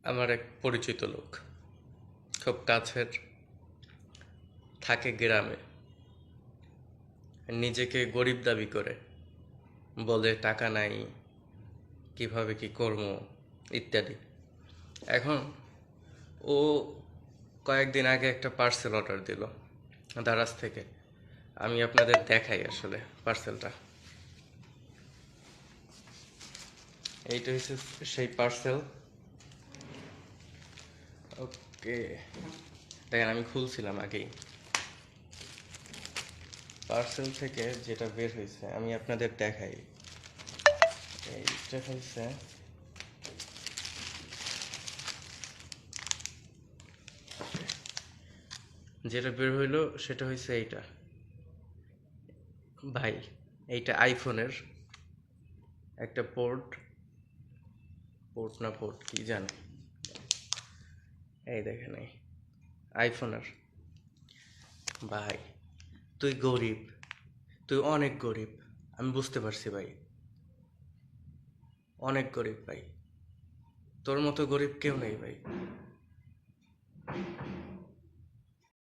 আমার এক পরিচিত লোক, খুব কাছের, থাকে গ্রামে। নিজেকে গরিব দাবি করে, বলে টাকা নাই, কিভাবে কি করবো ইত্যাদি। এখন ও কয়েকদিন আগে একটা পার্সেল অর্ডার দিল দারাজ থেকে। আমি আপনাদের দেখাই আসলে পার্সেলটা। এইটা হচ্ছে সেই পার্সেল। ওকে, দেখেন আমি খুলছিলাম আগেই। পার্সেল থেকে যেটা বের হয়েছে আমি আপনাদের দেখাই। এইটা হয়েছে, যেটা বের হইলো সেটা হয়েছে এইটা। ভাই, এইটা আইফোনের একটা পোর্ট, পোর্ট না পোর্ট কি জানি, এই দেখেন এই আইফোনের। ভাই, তুই গরিব, তুই অনেক গরিব, আমি বুঝতে পারছি ভাই, অনেক গরিব ভাই। তোর মতো গরিব কেউ নেই ভাই।